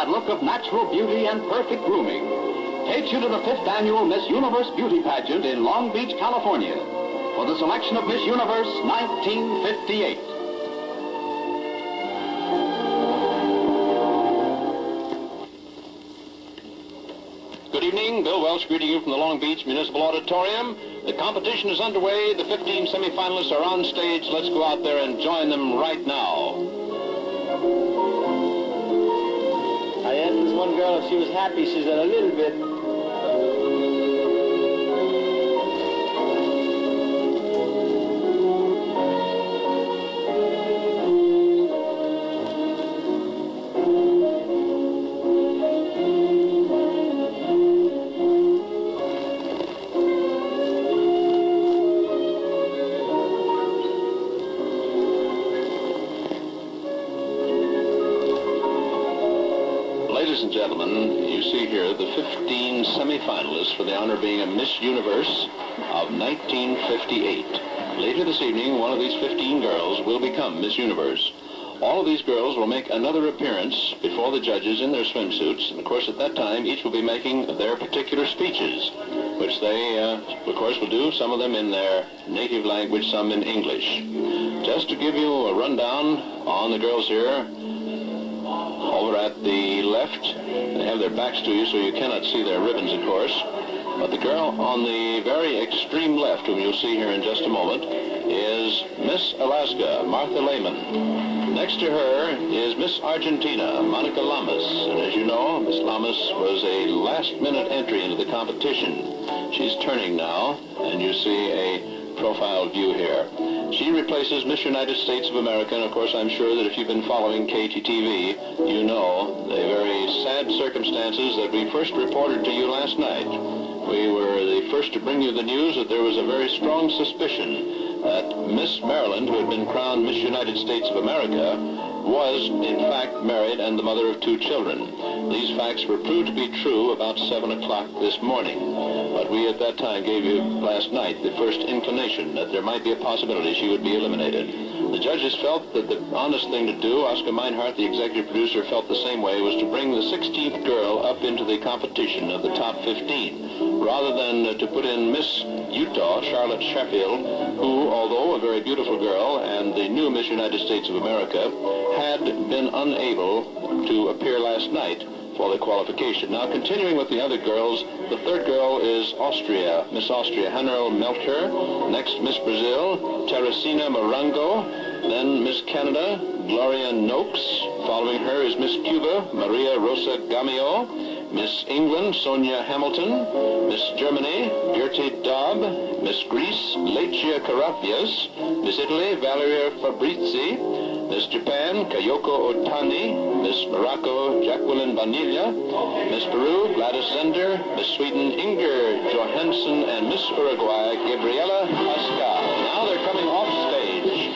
that look of natural beauty and perfect grooming, takes you to the 5th annual Miss Universe Beauty Pageant in Long Beach, California, for the selection of Miss Universe 1958. Good evening. Bill Welch greeting you from the Long Beach Municipal Auditorium. The competition is underway. The 15 semifinalists are on stage. Let's go out there and join them right now. I asked this one girl if she was happy. She said, a little bit. Ladies and gentlemen, you see here the 15 semifinalists for the honor of being a Miss Universe of 1958. Later this evening, one of these 15 girls will become Miss Universe. All of these girls will make another appearance before the judges in their swimsuits, and of course at that time each will be making their particular speeches, which they, of course, will do, some of them in their native language, some in English. Just to give you a rundown on the girls here, over at the left, they have their backs to you, so you cannot see their ribbons, of course. But the girl on the very extreme left, whom you'll see here in just a moment, is Miss Alaska, Martha Lehman. Next to her is Miss Argentina, Monica Lamas. And as you know, Miss Lamas was a last-minute entry into the competition. She's turning now, and you see a profile view here. She replaces Miss United States of America, and of course I'm sure that if you've been following KTTV, you know the very sad circumstances that we first reported to you last night. We were the first to bring you the news that there was a very strong suspicion that Miss Maryland, who had been crowned Miss United States of America, was in fact married and the mother of 2 children. These facts were proved to be true about 7 o'clock this morning. But we at that time gave you last night the first inclination that there might be a possibility she would be eliminated. The judges felt that the honest thing to do, Oscar Meinhardt, the executive producer, felt the same way, was to bring the 16th girl up into the competition of the top 15, rather than to put in Miss Utah, Charlotte Sheffield, who, although a very beautiful girl and the new Miss United States of America, had been unable to appear last night for the qualification. Now, continuing with the other girls, the third girl is Austria, Miss Austria, Hannel Melcher. Next, Miss Brazil, Teresina Morango. Then Miss Canada, Gloria Noakes. Following her is Miss Cuba, Maria Rosa Gamio. Miss England, Sonia Hamilton. Miss Germany, Gertie Daub. Miss Greece, Lecia Karapias. Miss Italy, Valeria Fabrizi. Miss Japan, Kayoko Otani. Miss Morocco, Jacqueline Vanilla. Miss Peru, Gladys Zender. Miss Sweden, Inger Johansson. And Miss Uruguay, Gabriela Pascal. Now they're coming off stage.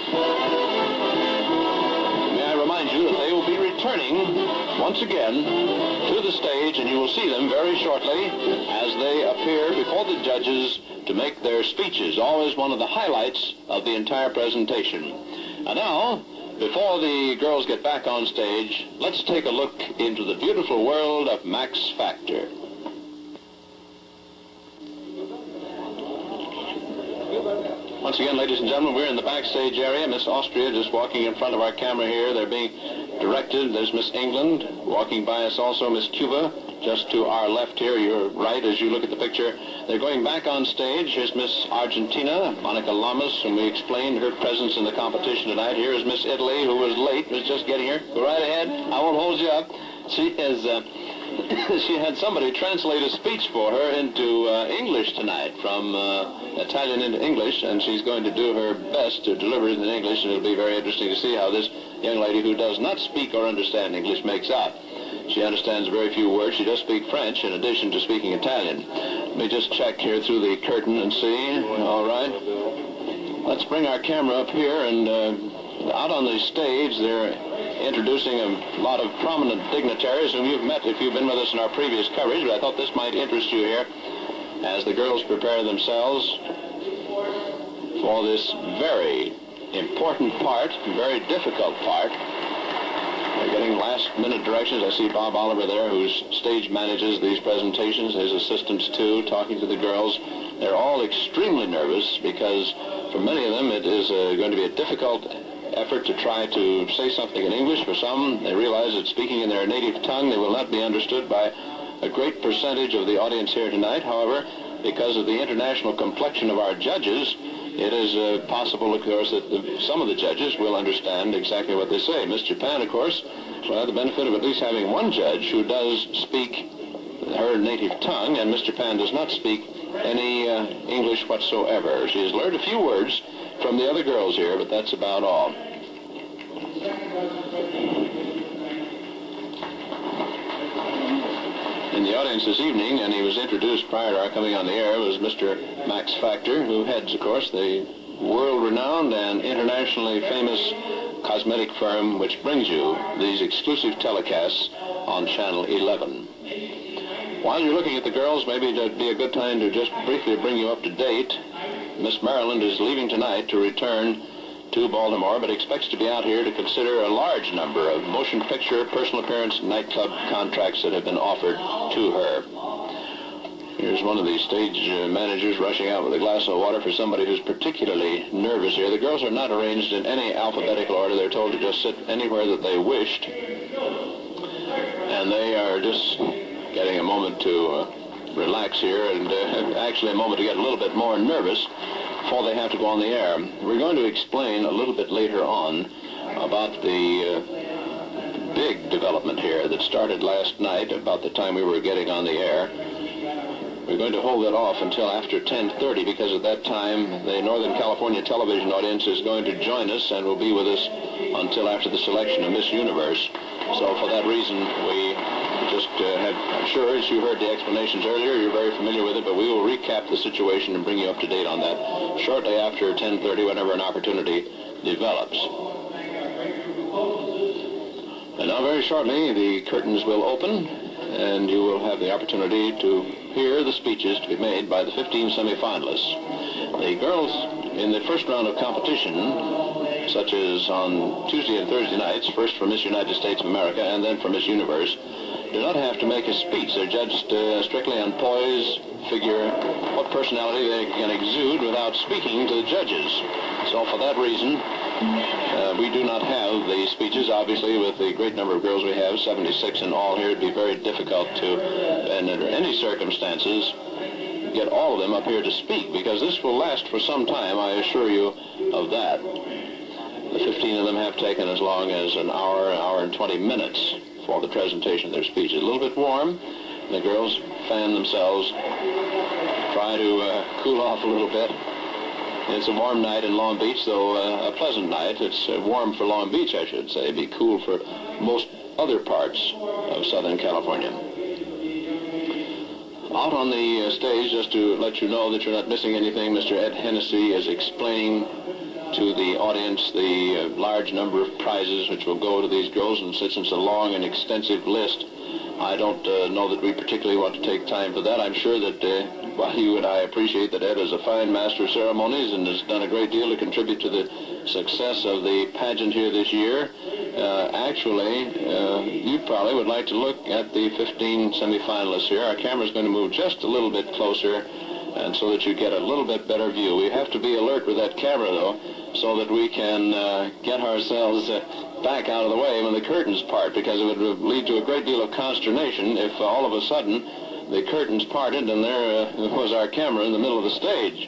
May I remind you that they will be returning once again to the stage, and you will see them very shortly as they appear before the judges to make their speeches, always one of the highlights of the entire presentation. And now, before the girls get back on stage, let's take a look into the beautiful world of Max Factor. Once again, ladies and gentlemen, we're in the backstage area. Miss Austria just walking in front of our camera here. They're being directed. There's Miss England walking by us also. Miss Cuba just to our left here, your right as you look at the picture. They're going back on stage. Here's Miss Argentina, Monica Lamas, and we explained her presence in the competition tonight. Here is Miss Italy, who was late, was just getting here. Go right ahead. I won't hold you up. She is... she had somebody translate a speech for her into English tonight, from Italian into English, and she's going to do her best to deliver it in English, and it'll be very interesting to see how this young lady who does not speak or understand English makes out. She understands very few words. She does speak French in addition to speaking Italian. Let me just check here through the curtain and see. All right. Let's bring our camera up here, and out on the stage they're introducing a lot of prominent dignitaries whom you've met if you've been with us in our previous coverage, but I thought this might interest you here as the girls prepare themselves for this very important part, very difficult part They're getting last-minute directions. I see Bob Oliver there, who stage manages these presentations, his assistants too, talking to the girls. They're all extremely nervous because for many of them it is going to be a difficult effort to try to say something in English. For some, they realize that speaking in their native tongue, they will not be understood by a great percentage of the audience here tonight. However, because of the international complexion of our judges, it is possible, of course, that some of the judges will understand exactly what they say. Miss Japan, of course, will have the benefit of at least having one judge who does speak her native tongue, and Miss Japan does not speak any English whatsoever. She has learned a few words from the other girls here, but that's about all. In the audience this evening, and he was introduced prior to our coming on the air, was Mr. Max Factor, who heads, of course, the world-renowned and internationally famous cosmetic firm which brings you these exclusive telecasts on Channel 11. While you're looking at the girls, maybe it'd be a good time to just briefly bring you up to date. Miss Maryland is leaving tonight to return to Baltimore, but expects to be out here to consider a large number of motion picture, personal appearance, nightclub contracts that have been offered to her. Here's one of these stage managers rushing out with a glass of water for somebody who's particularly nervous here. The girls are not arranged in any alphabetical order. They're told to just sit anywhere that they wished. And they are just getting a moment to relax here, and actually a moment to get a little bit more nervous before they have to go on the air. We're going to explain a little bit later on about the big development here that started last night about the time we were getting on the air. We're going to hold that off until after 10:30 because at that time the Northern California television audience is going to join us and will be with us until after the selection of Miss Universe. So for that reason, we just I'm sure as you heard the explanations earlier, you're very familiar with it, but we will recap the situation and bring you up to date on that shortly after 10:30 whenever an opportunity develops. And now very shortly the curtains will open and you will have the opportunity to hear the speeches to be made by the 15 semifinalists. The girls in the first round of competition, such as on Tuesday and Thursday nights, first for Miss United States of America and then for Miss Universe, do not have to make a speech. They're judged strictly on poise, figure, what personality they can exude without speaking to the judges. So for that reason, we do not have the speeches. Obviously, with the great number of girls we have, 76 in all here, it'd be very difficult to, and under any circumstances, get all of them up here to speak, because this will last for some time, I assure you of that. The 15 of them have taken as long as an hour and 20 minutes for the presentation of their speeches. A little bit warm. The girls fan themselves, try to cool off a little bit. It's a warm night in Long Beach, though a pleasant night. It's warm for Long Beach, I should say. It'd be cool for most other parts of Southern California. Out on the stage, just to let you know that you're not missing anything, Mr. Ed Hennessy is explaining to the audience the large number of prizes which will go to these girls, and since it's a long and extensive list, I don't know that we particularly want to take time for that. I'm sure that while you and I appreciate that Ed is a fine master of ceremonies and has done a great deal to contribute to the success of the pageant here this year, actually, you probably would like to look at the 15 semifinalists here. Our camera's going to move just a little bit closer, and so that you get a little bit better view. We have to be alert with that camera, though, so that we can get ourselves back out of the way when the curtains part, because it would lead to a great deal of consternation if all of a sudden the curtains parted and there was our camera in the middle of the stage.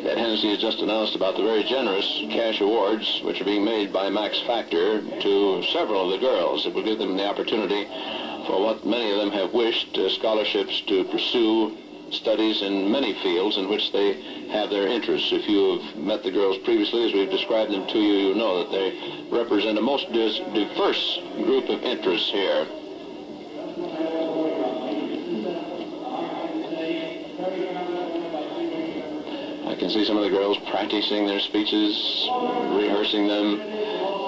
Ed Hennessy has just announced about the very generous cash awards which are being made by Max Factor to several of the girls. It will give them the opportunity for what many of them have wished, scholarships to pursue studies in many fields in which they have their interests. If you have met the girls previously, as we've described them to you, you know that they represent a most diverse group of interests here. I can see some of the girls practicing their speeches, rehearsing them.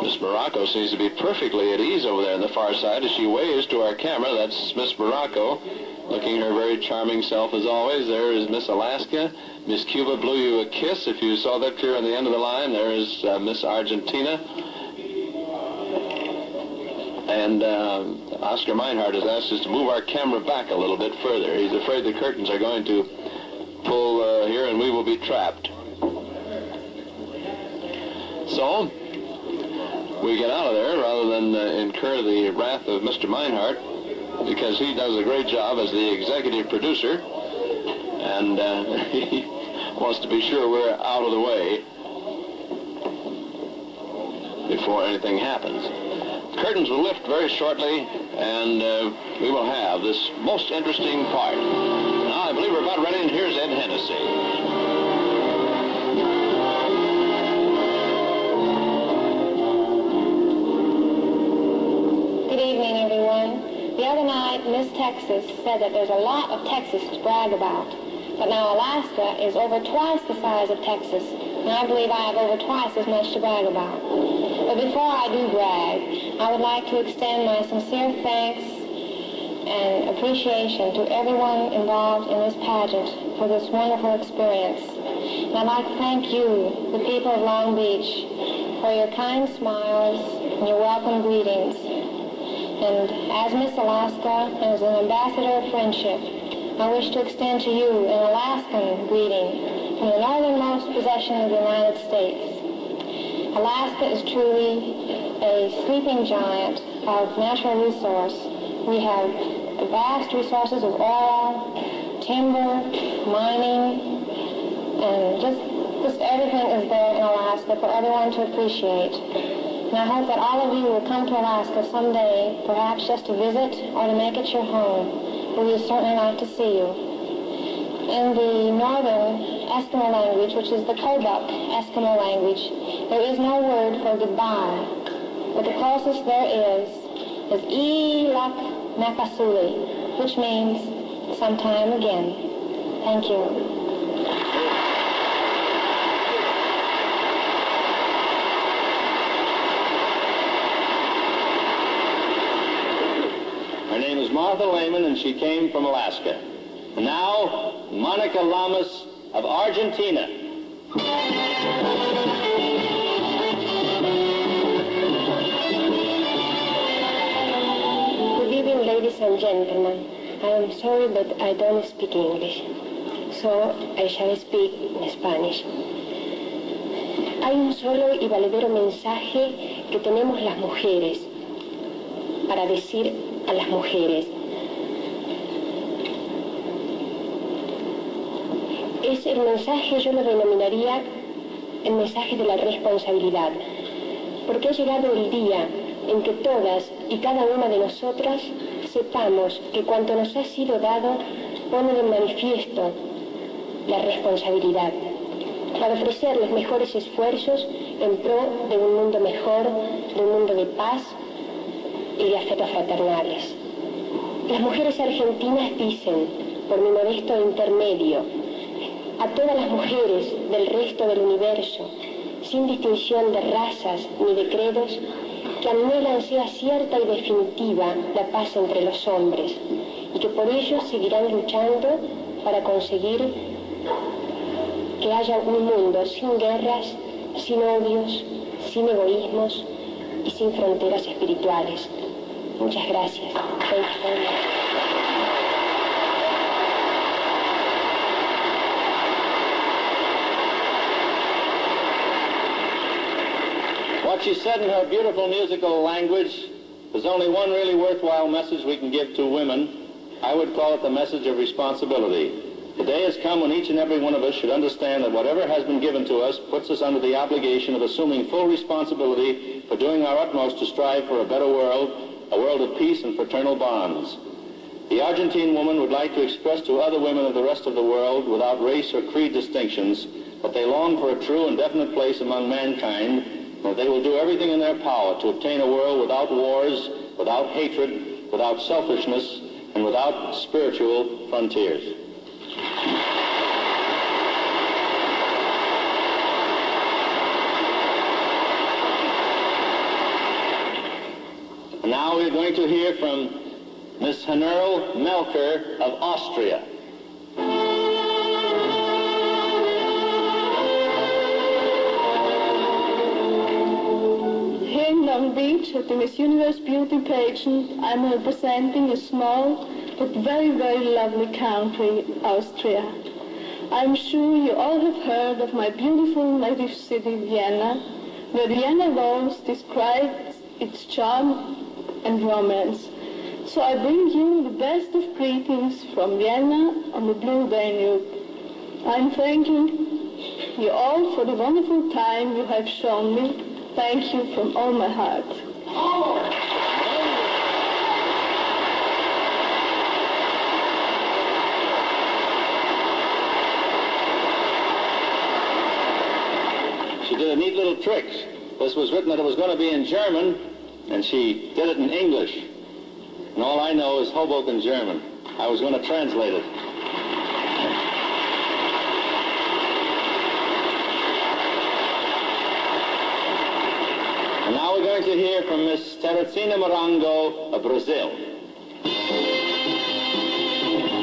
Miss Morocco seems to be perfectly at ease over there on the far side as she waves to our camera. That's Miss Morocco, looking her very charming self as always. There is Miss Alaska. Miss Cuba blew you a kiss. If you saw that clear on the end of the line, there is Miss Argentina. And Oscar Meinhardt has asked us to move our camera back a little bit further. He's afraid the curtains are going to pull here and we will be trapped. So, we get out of there rather than incur the wrath of Mr. Meinhardt, because he does a great job as the executive producer, and he wants to be sure we're out of the way before anything happens. Curtains will lift very shortly, and we will have this most interesting part. Now, I believe we're about ready, and here's Ed Hennessy. The other night, Miss Texas said that there's a lot of Texas to brag about. But now Alaska is over twice the size of Texas, and I believe I have over twice as much to brag about. But before I do brag, I would like to extend my sincere thanks and appreciation to everyone involved in this pageant for this wonderful experience. And I'd like to thank you, the people of Long Beach, for your kind smiles and your welcome greetings. And as Miss Alaska, and as an ambassador of friendship, I wish to extend to you an Alaskan greeting from the northernmost possession of the United States. Alaska is truly a sleeping giant of natural resource. We have vast resources of oil, timber, mining, and just everything is there in Alaska for everyone to appreciate. And I hope that all of you will come to Alaska someday, perhaps just to visit or to make it your home. We would certainly like to see you. In the northern Eskimo language, which is the Kobuk Eskimo language, there is no word for goodbye. But the closest there is Ilak Nakasuli, which means sometime again. Thank you. Martha Lehman, and she came from Alaska. And now, Monica Lamas of Argentina. Good evening, ladies and gentlemen. I am sorry, but I don't speak English, so I shall speak in Spanish. Hay un solo y valedero mensaje que tenemos las mujeres para decir a las mujeres. Es el mensaje, yo lo denominaría el mensaje de la responsabilidad, porque ha llegado el día en que todas y cada una de nosotras sepamos que cuanto nos ha sido dado pone de manifiesto la responsabilidad, para ofrecer los mejores esfuerzos en pro de un mundo mejor, de un mundo de paz y de afectos fraternales. Las mujeres argentinas dicen, por mi modesto intermedio, a todas las mujeres del resto del universo, sin distinción de razas ni de credos, que anhelan sea cierta y definitiva la paz entre los hombres, y que por ello seguirán luchando para conseguir que haya un mundo sin guerras, sin odios, sin egoísmos y sin fronteras espirituales. Muchas gracias. Thank you very much. What she said in her beautiful musical language, there's only one really worthwhile message we can give to women. I would call it the message of responsibility. The day has come when each and every one of us should understand that whatever has been given to us puts us under the obligation of assuming full responsibility for doing our utmost to strive for a better world, a world of peace and fraternal bonds. The Argentine woman would like to express to other women of the rest of the world, without race or creed distinctions, that they long for a true and definite place among mankind, and that they will do everything in their power to obtain a world without wars, without hatred, without selfishness, and without spiritual frontiers. And now we're going to hear from Miss Hannurl Melker of Austria. Here in Long Beach at the Miss Universo beauty pageant, I'm representing a small but very, very lovely country, Austria. I'm sure you all have heard of my beautiful native city, Vienna, where Vienna walls describe its charm and romance. So I bring you the best of greetings from Vienna on the Blue Danube. I'm thanking you all for the wonderful time you have shown me. Thank you from all my heart. She did a neat little trick. This was written that it was going to be in German, and she did it in English. And all I know is Hoboken German. I was going to translate it. And now we're going to hear from Miss Teresina Morango of Brazil.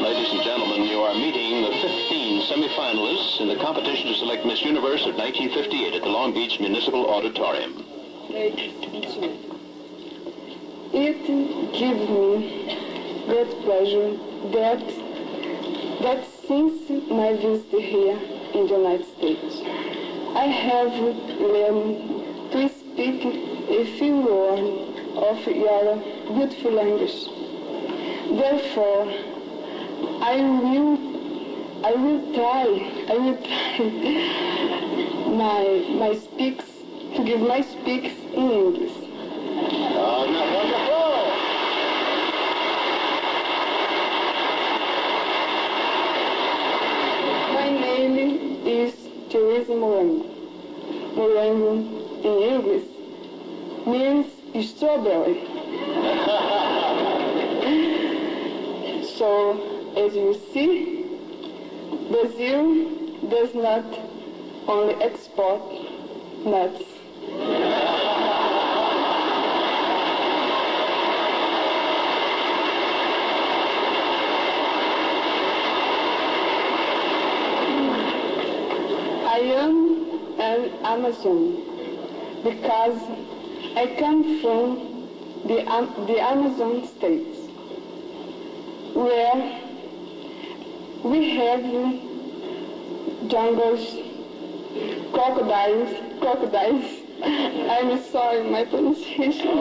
Ladies and gentlemen, you are meeting the 15 semi-finalists in the competition to select Miss Universe of 1958 at the Long Beach Municipal Auditorium. It gives me great pleasure that since my visit here in the United States, I have learned to speak a few words of your beautiful language. Therefore, I will try my speaks to give my speaks in English. My name is Teresa Morango. Morango in English means strawberry. So, as you see, Brazil does not only export nuts. I am an Amazon because I come from the Amazon states, where we have jungles, crocodiles. I'm sorry, my pronunciation.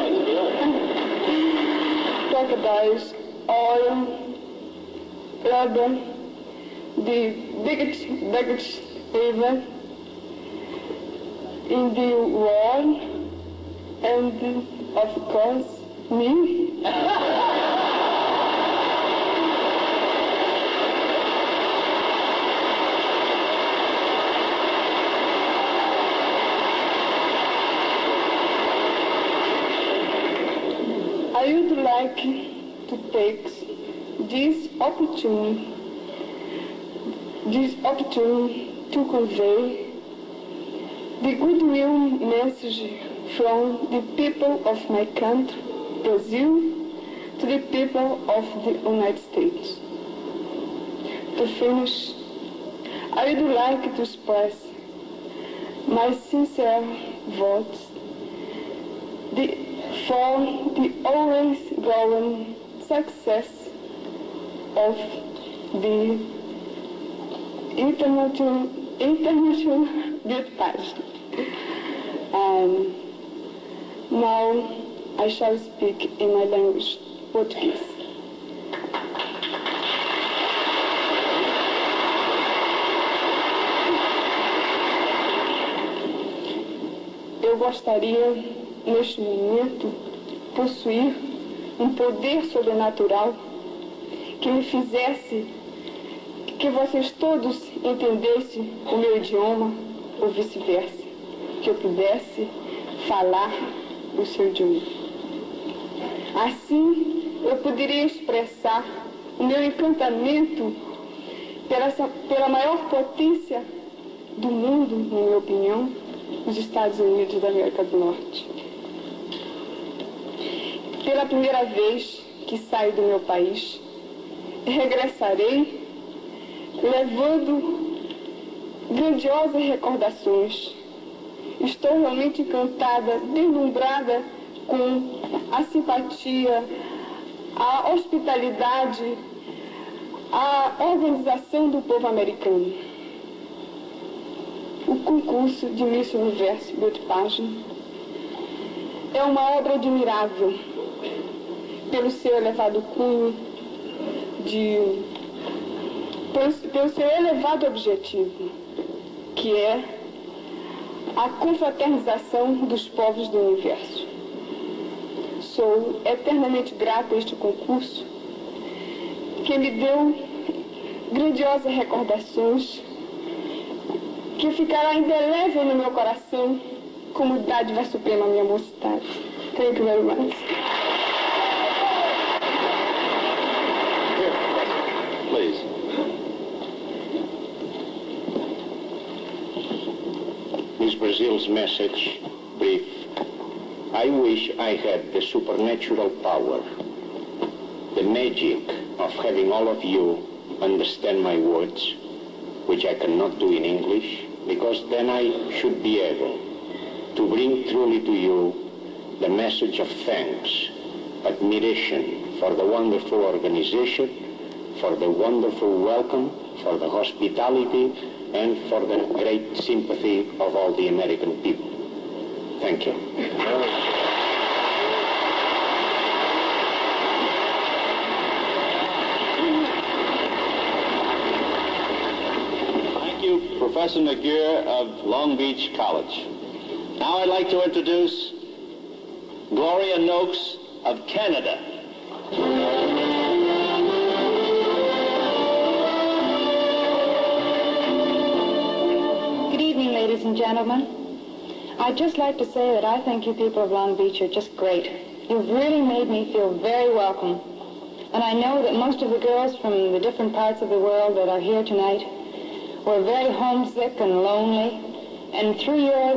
Crocodiles, oil, rubber, the biggest river in the world, and of course, me. I would like to take this opportunity to convey the goodwill message from the people of my country, Brazil, to the people of the United States. To finish, I would like to express my sincere votes for the always growing success of the international beauty pageant. Now I shall speak in my language, Portuguese. Eu gostaria, neste momento, possuir poder sobrenatural que me fizesse que vocês todos entendessem o meu idioma, ou vice-versa, que eu pudesse falar o seu idioma. Assim, eu poderia expressar o meu encantamento pela maior potência do mundo, na minha opinião, os Estados Unidos da América do Norte. Pela primeira vez que saio do meu país. Regressarei levando grandiosas recordações. Estou realmente encantada, deslumbrada com a simpatia, a hospitalidade, a organização do povo americano. O concurso de Miss Universo Beauty Pageant é uma obra admirável pelo seu elevado cunho, pelo seu elevado objetivo, que é a confraternização dos povos do universo. Sou eternamente grata a este concurso, que me deu grandiosas recordações, que ficará indelével no meu coração como dádiva suprema à minha mocidade. Thank you very much. Please. Miss Brazil's message, brief. I wish I had the supernatural power, the magic of having all of you understand my words, which I cannot do in English, because then I should be able to bring truly to you the message of thanks, admiration for the wonderful organization, for the wonderful welcome, for the hospitality, and for the great sympathy of all the American people. Thank you. Thank you, Professor McGeer of Long Beach College. Now I'd like to introduce Gloria Noakes of Canada. Good evening, ladies and gentlemen. I'd just like to say that I think you people of Long Beach are just great. You've really made me feel very welcome. And I know that most of the girls from the different parts of the world that are here tonight were very homesick and lonely. And through your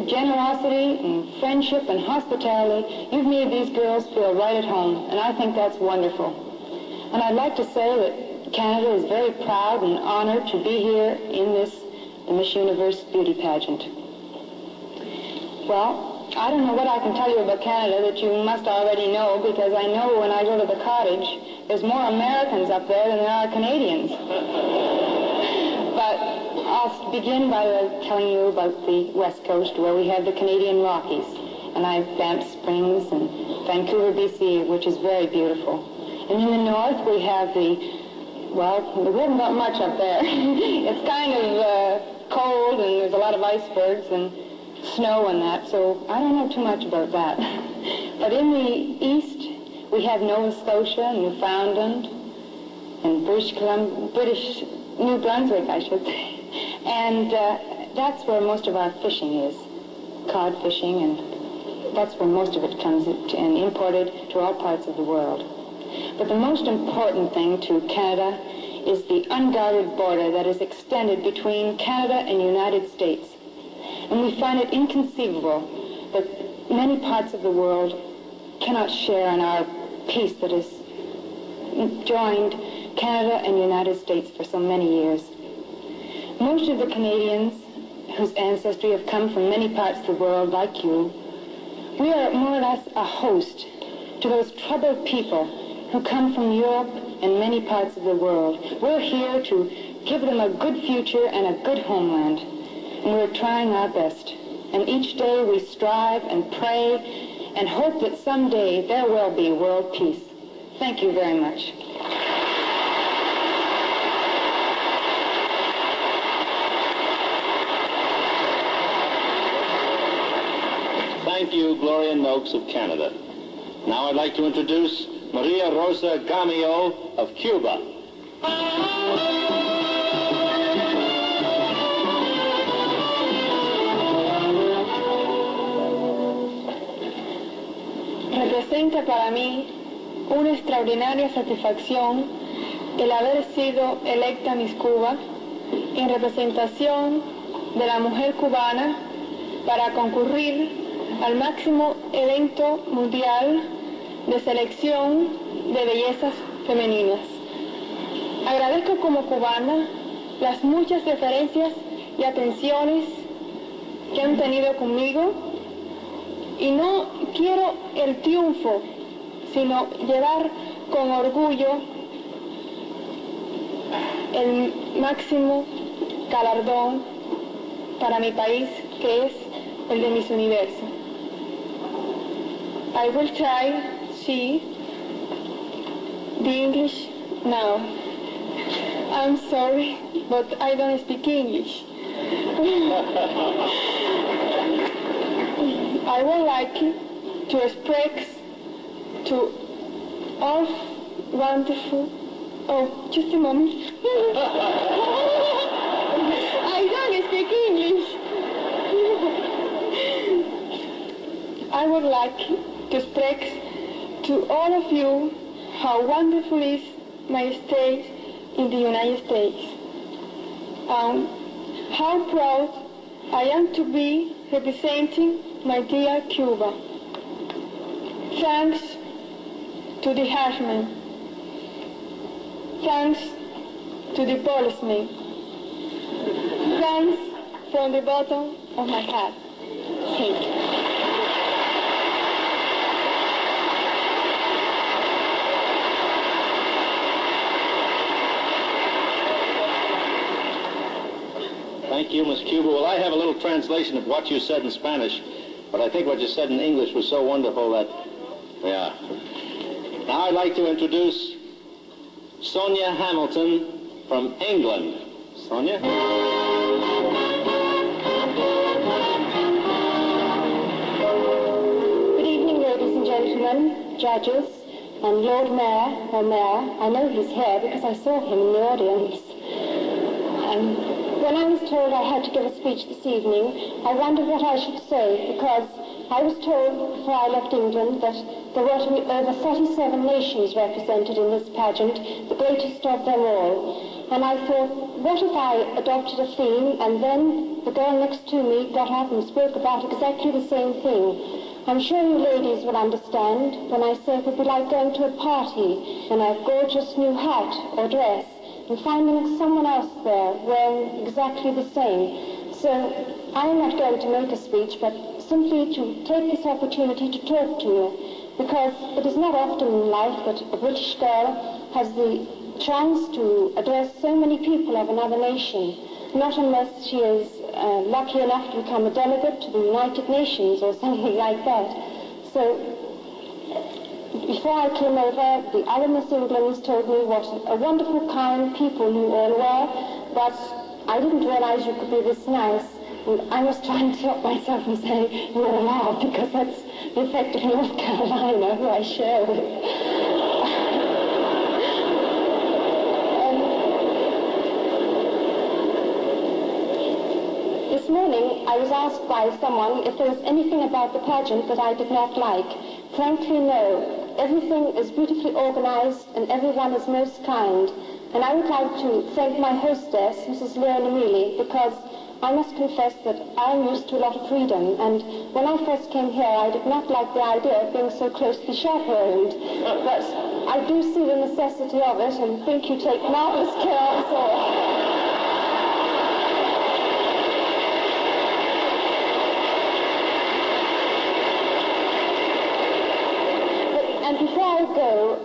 generosity and friendship and hospitality, you've made these girls feel right at home. And I think that's wonderful. And I'd like to say that Canada is very proud and honored to be here in the Miss Universe beauty pageant. Well, I don't know what I can tell you about Canada that you must already know, because I know when I go to the cottage, there's more Americans up there than there are Canadians. But I'll begin by telling you about the West Coast, where we have the Canadian Rockies. And I have Banff Springs and Vancouver, BC, which is very beautiful. And in the north, we have well, we haven't got much up there. It's kind of cold, and there's a lot of icebergs and snow and that, so I don't know too much about that. But in the east, we have Nova Scotia, Newfoundland, and British New Brunswick, I should say. And that's where most of our fishing is, cod fishing, and that's where most of it comes and imported to all parts of the world. But the most important thing to Canada is the unguarded border that is extended between Canada and the United States. And we find it inconceivable that many parts of the world cannot share in our peace that has joined Canada and the United States for so many years. Most of the Canadians whose ancestry have come from many parts of the world, like you, we are more or less a host to those troubled people who come from Europe and many parts of the world. We're here to give them a good future and a good homeland. And we're trying our best. And each day we strive and pray and hope that someday there will be world peace. Thank you very much. Thank you, Gloria Noakes of Canada. Now I'd like to introduce Maria Rosa Gamio of Cuba. Representa para mí una extraordinaria satisfacción el haber sido electa Miss Cuba en representación de la mujer cubana para concurrir al máximo evento mundial de selección de bellezas femeninas. Agradezco como cubana las muchas referencias y atenciones que han tenido conmigo y no quiero el triunfo, sino llevar con orgullo el máximo galardón para mi país, que es el de Miss Universo. I will try, see, the English now. I'm sorry, but I don't speak English. I would like to express to all wonderful... Oh, just a moment. I don't speak English. I would like to express to all of you how wonderful is my state in the United States. How proud I am to be representing my dear Cuba. Thanks to the herdsmen. Thanks to the policemen. Thanks from the bottom of my heart. Thank you. Thank you, Miss Cuba. Well, I have a little translation of what you said in Spanish, but I think what you said in English was so wonderful that, yeah. Now I'd like to introduce Sonia Hamilton from England. Sonia? Good evening, ladies and gentlemen, judges, and Lord Mayor, or Mayor. I know he's here because I saw him in the audience. When I was told I had to give a speech this evening, I wondered what I should say, because I was told before I left England that there were to be over 37 nations represented in this pageant, the greatest of them all. And I thought, what if I adopted a theme and then the girl next to me got up and spoke about exactly the same thing? I'm sure you ladies will understand when I say it would be like going to a party in a gorgeous new hat or dress and finding someone else there wearing exactly the same. So I'm not going to make a speech, but simply to take this opportunity to talk to you, because it is not often in life that a British girl has the chance to address so many people of another nation, not unless she is lucky enough to become a delegate to the United Nations or something like that. So before I came over, the other Miss Englands told me what a wonderful, kind people you all were, but I didn't realize you could be this nice. And I was trying to stop myself and say, you're allowed, because that's the effect of North Carolina, who I share with. This morning, I was asked by someone if there was anything about the pageant that I did not like. Frankly, no. Everything is beautifully organized and everyone is most kind. And I would like to thank my hostess, Mrs. Leona Mealy, because I must confess that I am used to a lot of freedom. And when I first came here, I did not like the idea of being so closely chaperoned. But I do see the necessity of it and think you take marvelous care of us all. And before I go,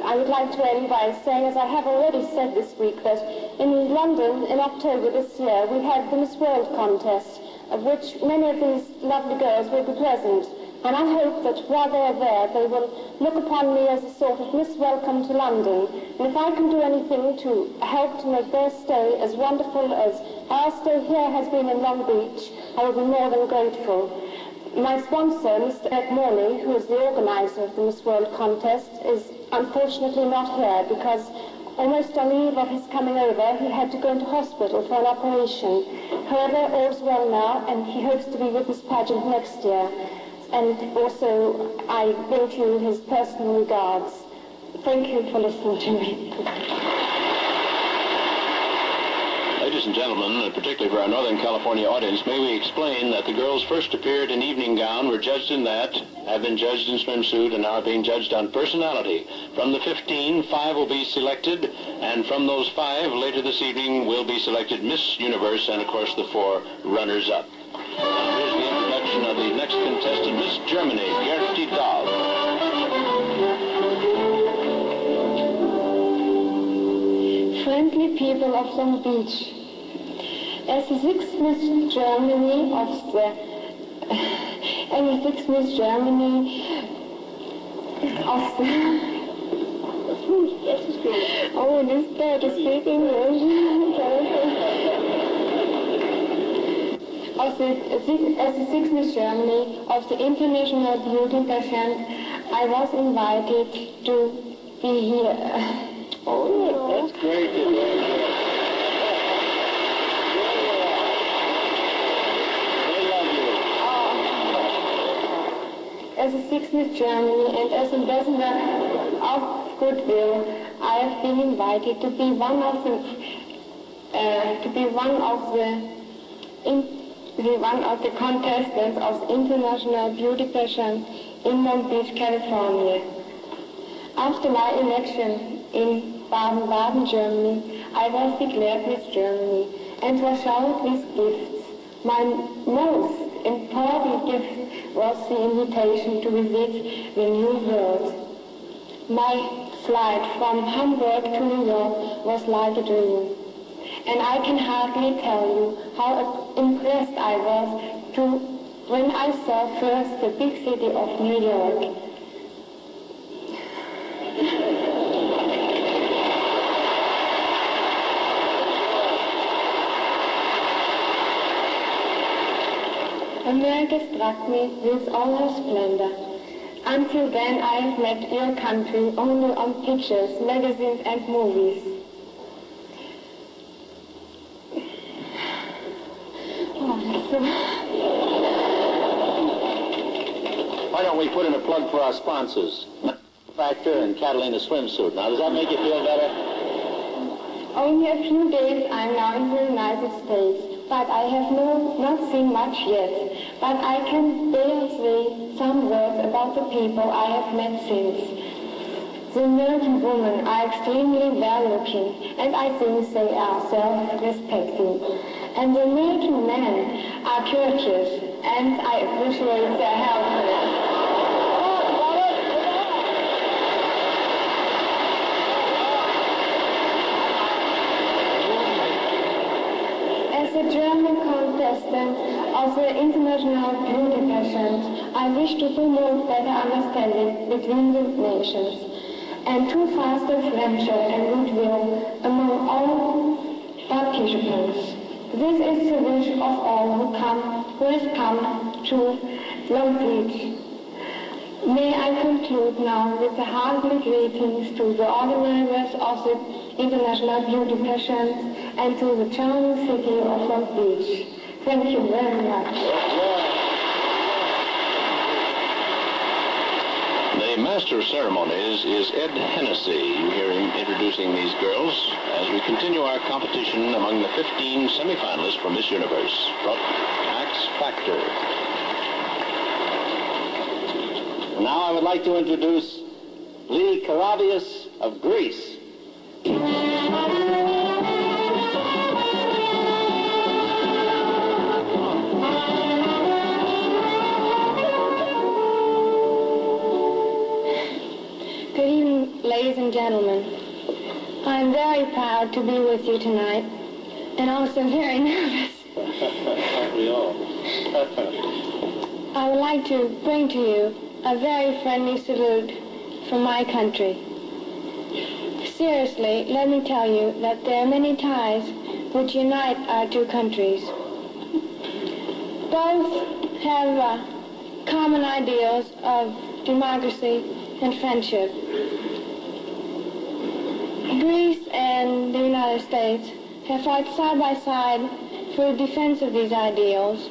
I would like to end by saying, as I have already said this week, that in London, in October this year, we had the Miss World contest, of which many of these lovely girls will be present. And I hope that while they are there, they will look upon me as a sort of Miss Welcome to London. And if I can do anything to help to make their stay as wonderful as our stay here has been in Long Beach, I will be more than grateful. My sponsor, Mr. Ed Morley, who is the organizer of the Miss World contest, is unfortunately not here because almost on the eve of his coming over, he had to go into hospital for an operation. However, all's well now, and he hopes to be with this pageant next year. And also, I bring to you his personal regards. Thank you for listening to me. Ladies and gentlemen, particularly for our Northern California audience, may we explain that the girls first appeared in evening gown, were judged in that, have been judged in swimsuit, and are being judged on personality. From the 15, 5 will be selected, and from those 5, later this evening, will be selected Miss Universe, and of course the 4 runners-up. Now, here's the introduction of the next contestant, Miss Germany, Gertie Dahl. Friendly people of Long Beach, as the sixth Miss Germany of the oh, it is bad to speak English. As the sixth Miss Germany of the International Beauty Pageant, I was invited to be here. Oh, that's great. They love you. As a sixth Miss Germany and as ambassador of goodwill, I have been invited to be one of the contestants of the International Beauty Pageant in Long Beach, California. After my election in Baden-Baden, Germany, I was declared Miss Germany and was showered with gifts. My most important gift was the invitation to visit the New World. My flight from Hamburg to New York was like a dream, and I can hardly tell you how impressed I was when I saw first the big city of New York. America struck me with all her splendor. Until then, I have met your country only on pictures, magazines, and movies. Why don't we put in a plug for our sponsors, Factor and Catalina Swimsuit? Now, does that make you feel better? Only a few days I'm now in the United States, but I have not seen much yet. But I can dare say some words about the people I have met since. The American women are extremely well-looking, and I think they are self-respecting. And the American men are courteous, and I appreciate their helpfulness. As a German contestant of the International Beauty Pageant, I wish to promote better understanding between the nations and to foster friendship and goodwill among all participants. This is the wish of all who have come to Long Beach. May I conclude now with the hearty greetings to the organizers of the International Beauty Pageant and to the charming city of Long Beach. Thank you very much. The Master of Ceremonies is Ed Hennessy. You hear him introducing these girls as we continue our competition among the 15 semifinalists for Miss Universe. X Factor. Now I would like to introduce Lee Karavias of Greece. Good evening, ladies and gentlemen. I'm very proud to be with you tonight, and also very nervous. Aren't we all? I would like to bring to you a very friendly salute from my country. Seriously, let me tell you that there are many ties which unite our two countries. Both have common ideals of democracy and friendship. Greece and the United States have fought side by side for the defense of these ideals,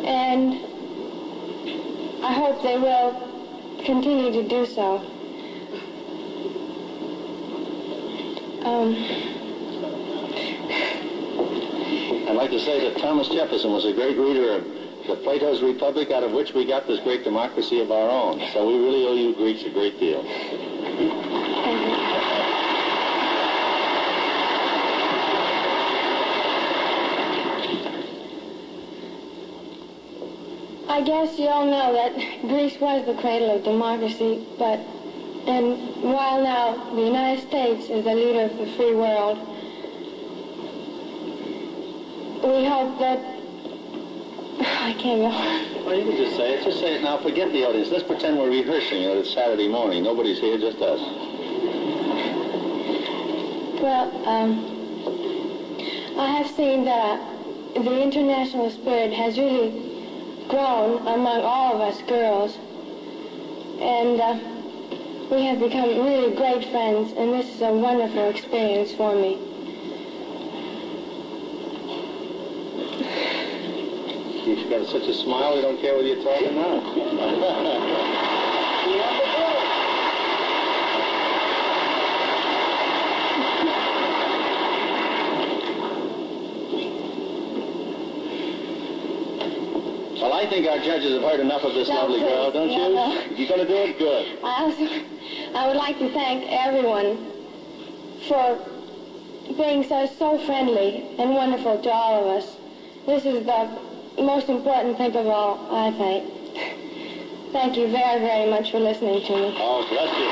and I hope they will continue to do so. like to say that Thomas Jefferson was a great reader of the Plato's Republic, out of which we got this great democracy of our own. So we really owe you Greeks a great deal. I guess you all know that Greece was the cradle of democracy, and while now the United States is the leader of the free world, we hope that... I can't go. Well, you can just say it. Just say it now. Forget the audience. Let's pretend we're rehearsing it. It's Saturday morning. Nobody's here, just us. Well, I have seen that the international spirit has really grown among all of us girls, and we have become really great friends, and this is a wonderful experience for me. You've got such a smile, we don't care whether you're talking now. Well, I think our judges have heard enough of this lovely girl, don't you? No. You're going to do it good. I would like to thank everyone for being so friendly and wonderful to all of us. This is the most important thing of all, I think. Thank you very, very much for listening to me. Oh, bless you.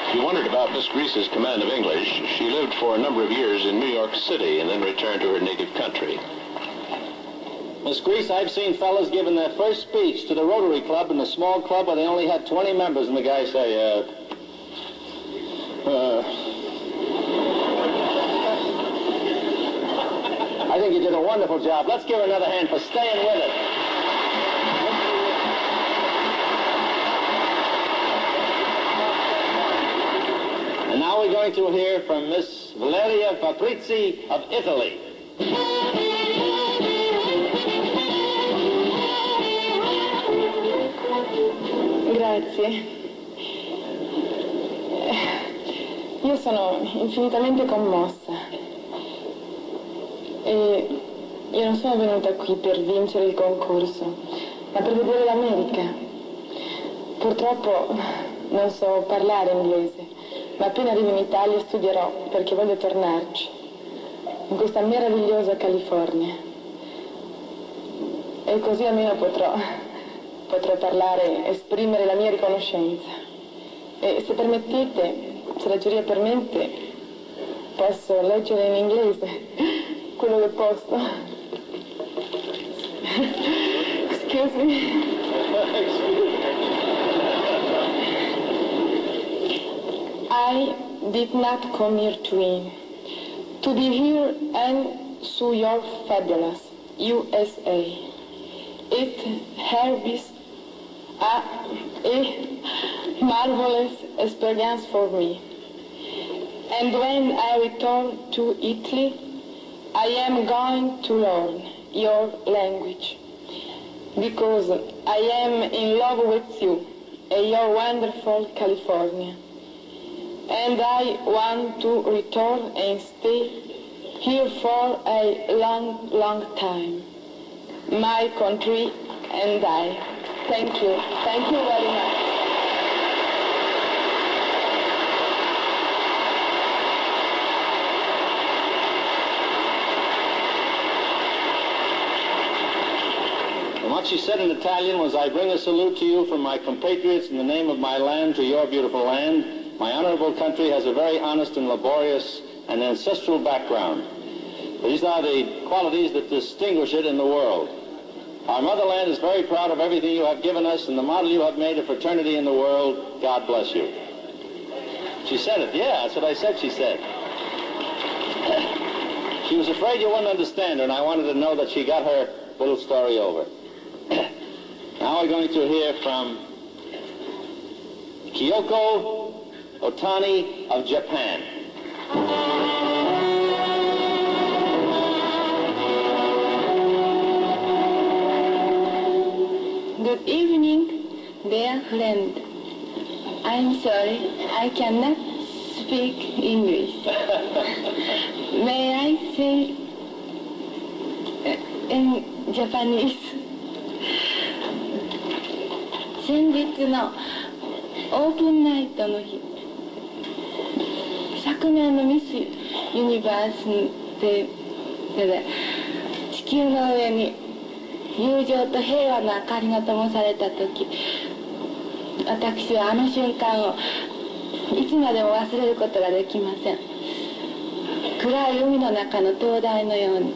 If you wondered about Miss Grease's command of English, she lived for a number of years in New York City and then returned to her native country. Miss Grease, I've seen fellas giving their first speech to the Rotary Club in a small club where they only had 20 members, and the guy say, I think you did a wonderful job. Let's give her another hand for staying with it. And now we're going to hear from Miss Valeria Fabrizi of Italy. Grazie. Io sono infinitamente commossa. E io non sono venuta qui per vincere il concorso, ma per vedere l'America. Purtroppo non so parlare inglese, ma appena arrivo in Italia studierò perché voglio tornarci, in questa meravigliosa California. E così almeno potrò parlare, esprimere la mia riconoscenza. E se permettete, se la giuria permette, posso leggere in inglese quello che posso. Excuse me. I did not come here to win, to be here and sue your fabulous USA. It has a marvelous experience for me. And when I return to Italy, I am going to learn your language, because I am in love with you and your wonderful California. And I want to return and stay here for a long, long time. My country and I. Thank you. Thank you very much. What she said in Italian was, I bring a salute to you from my compatriots in the name of my land to your beautiful land. My honorable country has a very honest and laborious and ancestral background. These are the qualities that distinguish it in the world. Our motherland is very proud of everything you have given us and the model you have made of fraternity in the world. God bless you. She said it. Yeah, that's what I said she said. She was afraid you wouldn't understand her, and I wanted to know that she got her little story over. Now we're going to hear from Kyoko Otani of Japan. Good evening, dear friend. I'm sorry I cannot speak speak English. May I say in Japanese? 先日のオープンナイトの日、昨年のミス・ユニバースで地球の上に友情と平和の明かりが灯された時、私はあの瞬間をいつまでも忘れることができません。暗い海の中の灯台のように、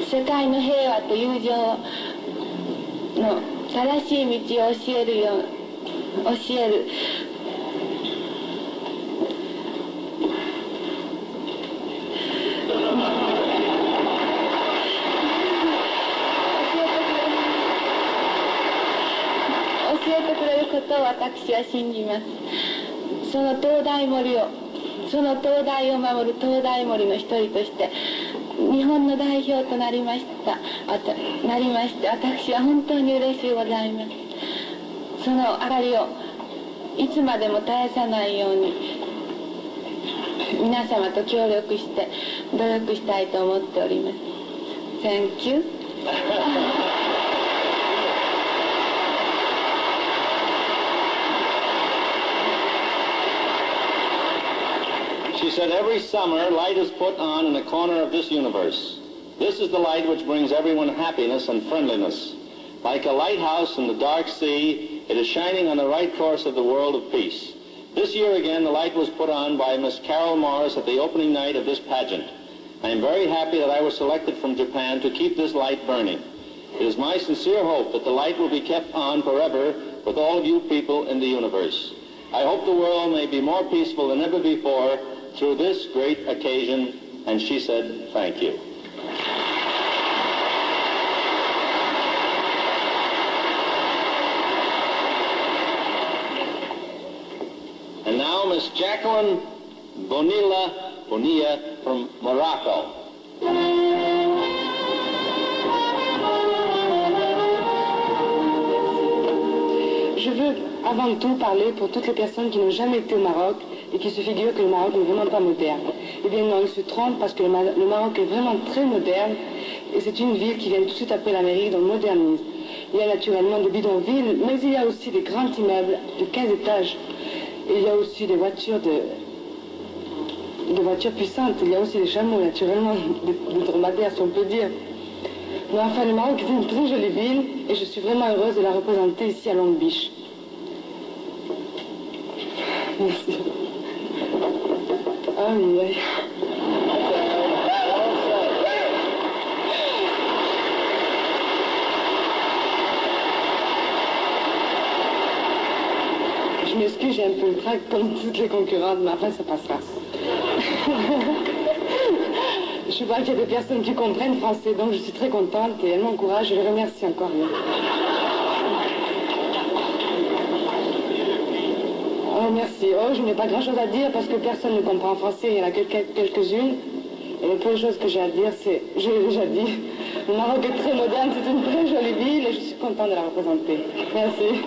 世界の平和と友情の正しい道を教えることを私は信じます。その灯台を守る灯台森の一人として日本の代表となりまして私は本当に嬉しゅうございます。その明かりをいつまでも絶やさないように皆様と協力して努力したいと思っております。 Thank you. She said, every summer, light is put on in a corner of this universe. This is the light which brings everyone happiness and friendliness. Like a lighthouse in the dark sea, it is shining on the right course of the world of peace. This year again, the light was put on by Miss Carol Morris at the opening night of this pageant. I am very happy that I was selected from Japan to keep this light burning. It is my sincere hope that the light will be kept on forever with all of you people in the universe. I hope the world may be more peaceful than ever before through this great occasion, and she said, thank you. And now Miss Jacqueline Bonilla from Morocco. Je veux avant tout parler pour toutes les personnes qui n'ont jamais été au Maroc et qui se figurent que le Maroc n'est vraiment pas moderne. Eh bien non, ils se trompent parce que le Maroc est vraiment très moderne et c'est une ville qui vient tout de suite après l'Amérique dans le modernisme. Il y a naturellement des bidonvilles, mais il y a aussi des grands immeubles de 15 étages. Et il y a aussi des voitures voitures puissantes. Il y a aussi des chameaux, naturellement, des dromadaires si on peut dire. Mais enfin, le Maroc est une très jolie ville et je suis vraiment heureuse de la représenter ici à Long Beach. Merci. Ah oui, oui. Je m'excuse, j'ai un peu le trac comme toutes les concurrentes, mais après ça passera. Je vois qu'il y a des personnes qui comprennent français, donc je suis très contente et elles m'encouragent. Je les remercie encore. Oh, merci. Oh, je n'ai pas grand-chose à dire parce que personne ne comprend français. Il y en a quelques-unes. Et les peu de choses que j'ai à dire, c'est... Je l'ai déjà dit. Le Maroc est très moderne, c'est une très jolie ville et je suis contente de la représenter. Merci.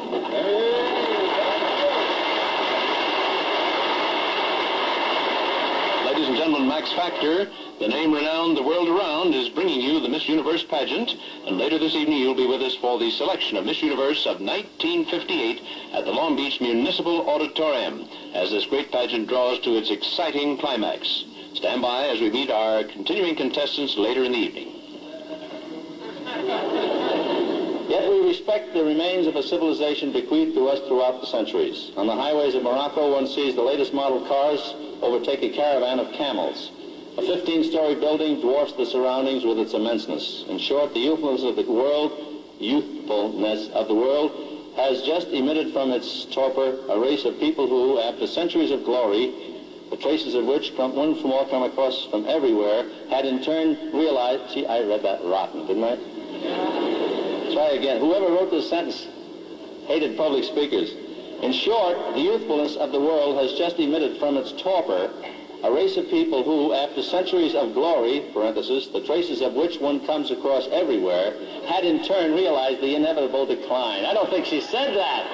Ladies and gentlemen, Max Factor, the name renowned the world around, is bringing you the Miss Universe pageant, and later this evening you'll be with us for the selection of Miss Universe of 1958 at the Long Beach Municipal Auditorium, as this great pageant draws to its exciting climax. Stand by as we meet our continuing contestants later in the evening. Yet we respect the remains of a civilization bequeathed to us throughout the centuries. On the highways of Morocco, one sees the latest model cars overtake a caravan of camels. A 15-story building dwarfs the surroundings with its immenseness. In short, the youthfulness of the world has just emitted from its torpor a race of people who, after centuries of glory, the traces of which one from all come across from everywhere, had in turn realized... See, I read that rotten, didn't I? Try again. Whoever wrote this sentence hated public speakers. In short, the youthfulness of the world has just emitted from its torpor a race of people who, after centuries of glory, parenthesis, the traces of which one comes across everywhere, had in turn realized the inevitable decline. I don't think she said that.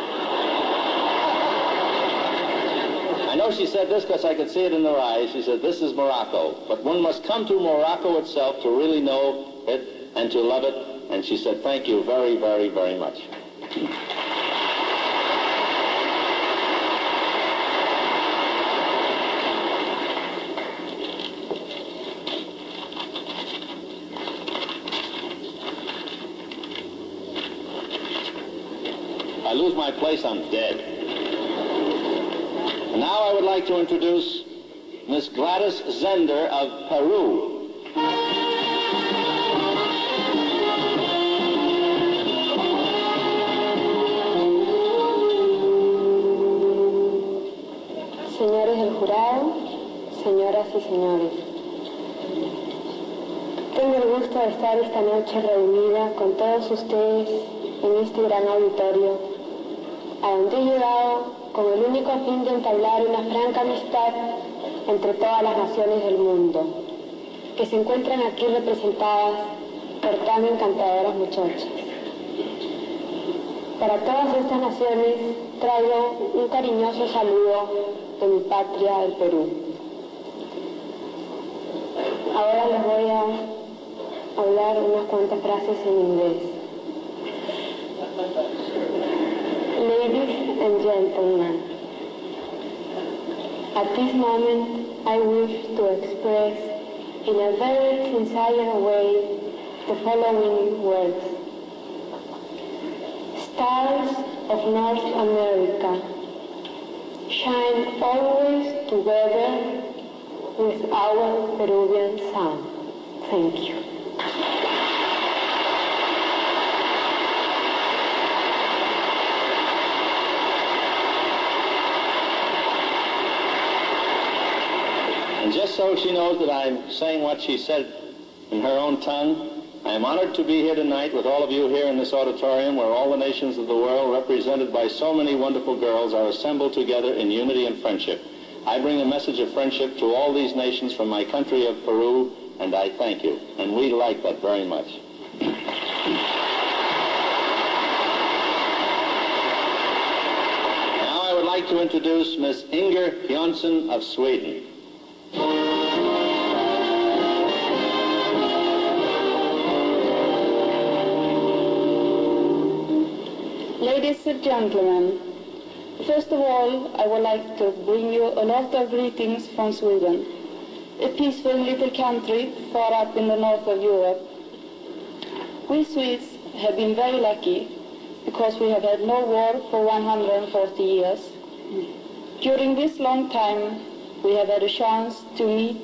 I know know she said this because I could see it in her eyes. She said, this is Morocco. But one must come to Morocco itself to really know it and to love it. And she said, thank you very, very, very much. If I lose my place, I'm dead. And now I would like to introduce Miss Gladys Zender of Peru. Señores del jurado, señoras y señores, tengo el gusto de estar esta noche reunida con todos ustedes en este gran auditorio, a donde he llegado con el único fin de entablar una franca amistad entre todas las naciones del mundo, que se encuentran aquí representadas por tan encantadoras muchachas. Para todas estas naciones traigo un cariñoso saludo de mi patria, el Perú. Ahora les voy a hablar unas cuantas frases en inglés. Ladies and gentlemen, at this moment I wish to express in a very sincere way the following words. Stars of North America, shine always together with our Peruvian sun. Thank you. And just so she knows that I'm saying what she said in her own tongue, I am honored to be here tonight with all of you here in this auditorium where all the nations of the world, represented by so many wonderful girls, are assembled together in unity and friendship. I bring a message of friendship to all these nations from my country of Peru, and I thank you. And we like that very much. Now I would like to introduce Miss Inger Jönsson of Sweden. Ladies and gentlemen, first of all, I would like to bring you a lot of greetings from Sweden, a peaceful little country far up in the north of Europe. We Swedes have been very lucky because we have had no war for 140 years. During this long time, we have had a chance to meet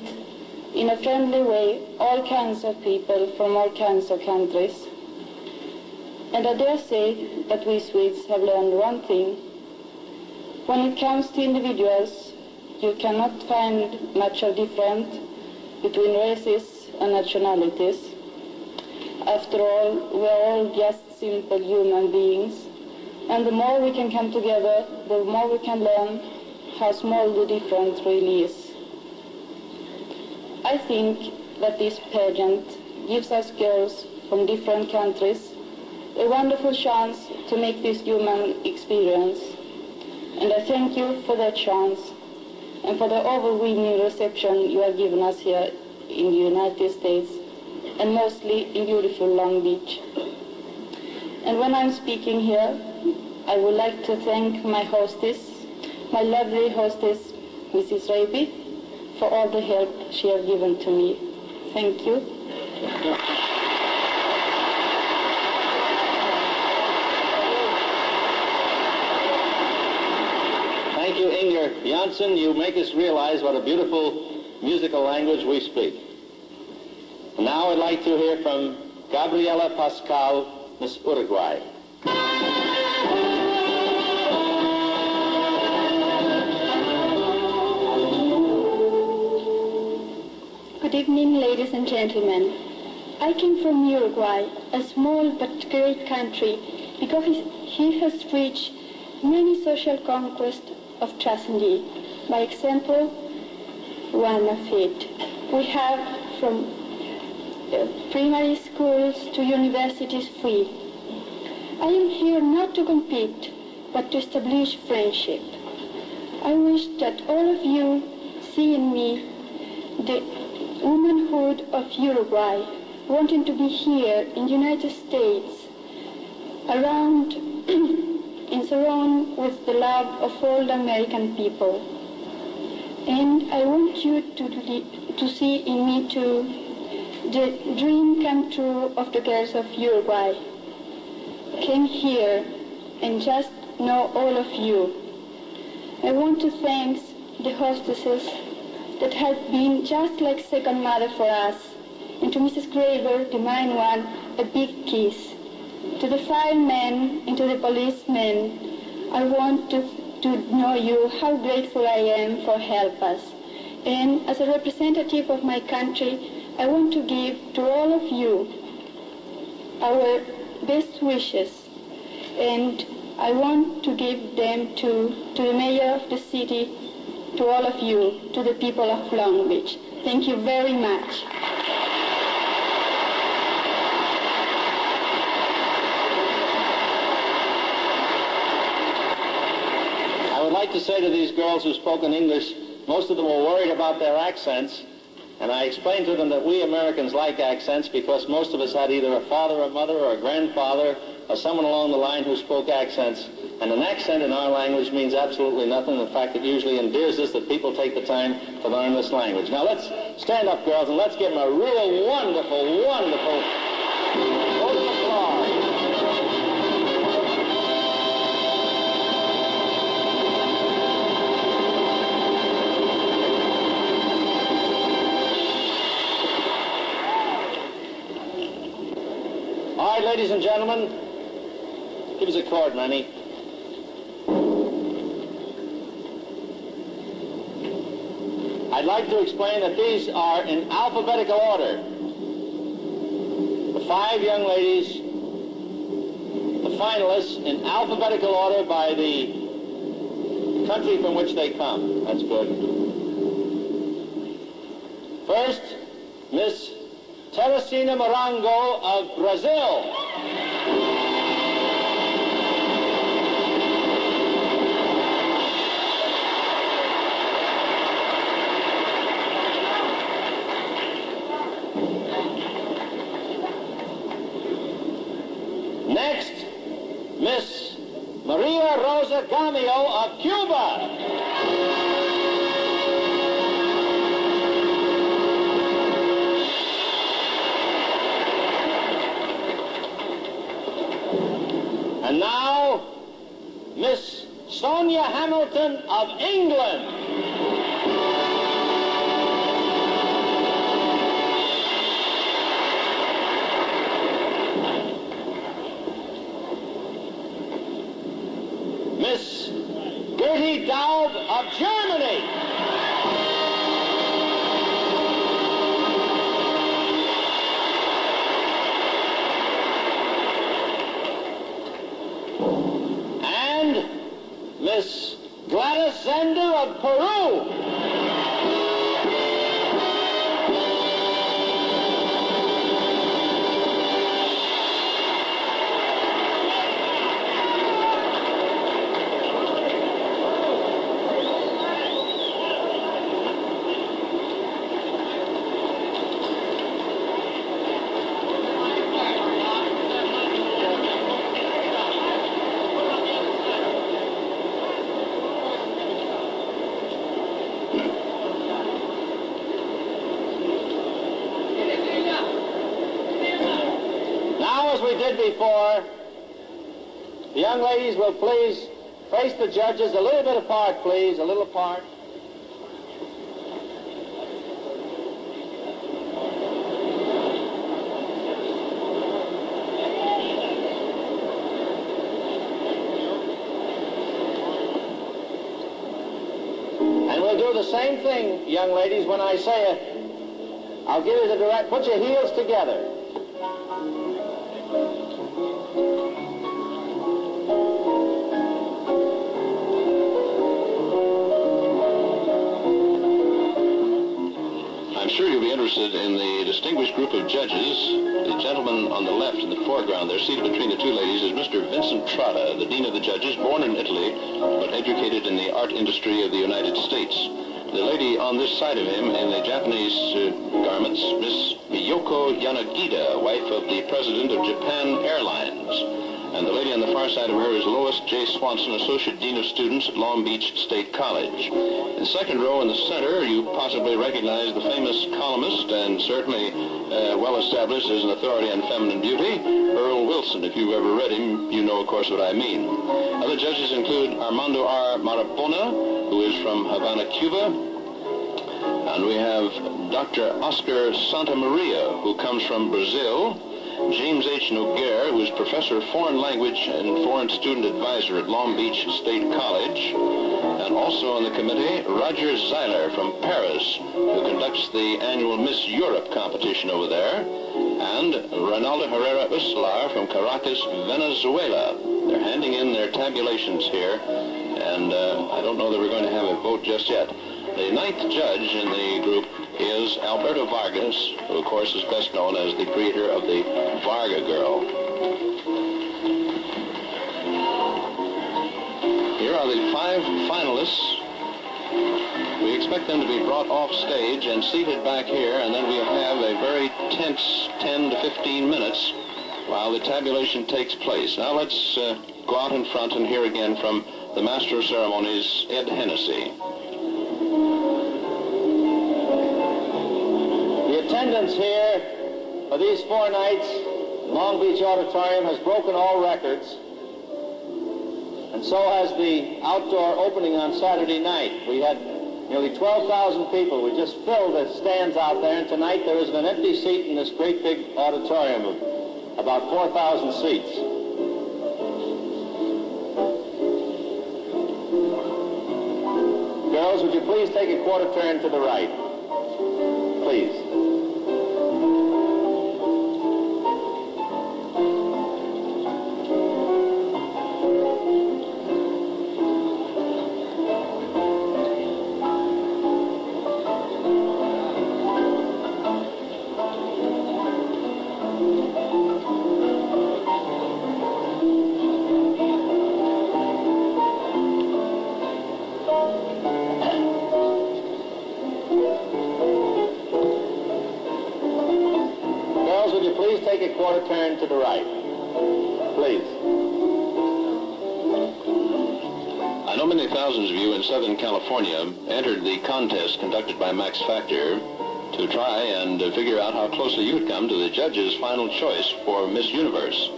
in a friendly way all kinds of people from all kinds of countries. And I dare say that we Swedes have learned one thing. When it comes to individuals, you cannot find much of difference between races and nationalities. After all, we are all just simple human beings. And the more we can come together, the more we can learn how small the difference really is. I think that this pageant gives us girls from different countries a wonderful chance to make this human experience. And I thank you for that chance and for the overwhelming reception you have given us here in the United States and mostly in beautiful Long Beach. And when I'm speaking here, I would like to thank my hostess, my lovely hostess, Mrs. Raby, for all the help she has given to me. Thank you. Thank you, Inger Jönsson. You make us realize what a beautiful musical language we speak. And now I'd like to hear from Gabriela Pascal, Miss Uruguay. Good evening, ladies and gentlemen. I came from Uruguay, a small but great country, because he has reached many social conquests of tragedy. By example, one of it. We have from primary schools to universities free. I am here not to compete, but to establish friendship. I wish that all of you see in me the womanhood of Uruguay, wanting to be here in the United States, around and surrounded with the love of all the American people. And I want you to see in me too the dream come true of the girls of Uruguay. Came here and just know all of you. I want to thank the hostesses that have been just like second mother for us, and to Mrs. Graver, the main one, a big kiss. To the firemen and to the policemen, I want to know you how grateful I am for help us. And as a representative of my country, I want to give to all of you our best wishes, and I want to give them to the mayor of the city, to all of you, to the people of Long Beach. Thank you very much. I would like to say to these girls who spoke in English, most of them were worried about their accents, and I explained to them that we Americans like accents because most of us had either a father or mother or a grandfather or someone along the line who spoke accents. And an accent in our language means absolutely nothing. In fact, it usually endears us that people take the time to learn this language. Now let's stand up, girls, and let's give them a real wonderful, wonderful vote of applause. All right, ladies and gentlemen, give us a chord, Manny. I'd like to explain that these are in alphabetical order. The 5 young ladies, the finalists, in alphabetical order by the country from which they come. That's good. First, Miss Teresina Morango of Brazil. Next, Miss Maria Rosa Gamio of Cuba. And now, Miss Sonia Hamilton of England. Miss Gertie Daub of Germany. And Miss Gladys Zender of Peru. As we did before, the young ladies will please face the judges a little bit apart, please, a little apart. And we'll do the same thing, young ladies, when I say it. I'll give you the direct, put your heels together. I'm sure you'll be interested interested in the distinguished group of judges, the gentleman on the left in the foreground there, seated between the two ladies, is Mr. Vincent Trotta, the dean of the judges, born in Italy, but educated in the art industry of the United States. The lady on this side of him in the Japanese garments, Miss Miyoko Yanagida, wife of the president of Japan Airlines. And the lady on the far side of her is Lois J. Swanson, Associate Dean of Students at Long Beach State College. In the second row in the center, you possibly recognize the famous columnist and certainly well established as an authority on feminine beauty, Earl Wilson. If you've ever read him, you know, of course, what I mean. Other judges include Armando R. Marabona, who is from Havana, Cuba. And we have Dr. Oscar Santamaria, who comes from Brazil. James H. Noguer, who is professor of foreign language and foreign student advisor at Long Beach State College. And also on the committee, Roger Zeiler from Paris, who conducts the annual Miss Europe competition over there. And Ronaldo Herrera Uslar from Caracas, Venezuela. They're handing in their tabulations here, and I don't know that we're going to have a vote just yet. The ninth judge in the group is Alberto Vargas, who of course is best known as the creator of the Varga Girl. Here are the 5 finalists. We expect them to be brought off stage and seated back here, and then we'll have a very tense 10 to 15 minutes while the tabulation takes place. Now let's go out in front and hear again from the Master of Ceremonies, Ed Hennessy. The attendance here for these 4 nights in Long Beach Auditorium has broken all records, and so has the outdoor opening on Saturday night. We had nearly 12,000 people. We just filled the stands out there, and tonight there isn't an empty seat in this great big auditorium of about 4,000 seats. Girls, would you please take a quarter turn to the right? Please. Take a quarter turn to the right, please. I know many thousands of you in Southern California entered the contest conducted by Max Factor to try and figure out how closely you would come to the judge's final choice for Miss Universe.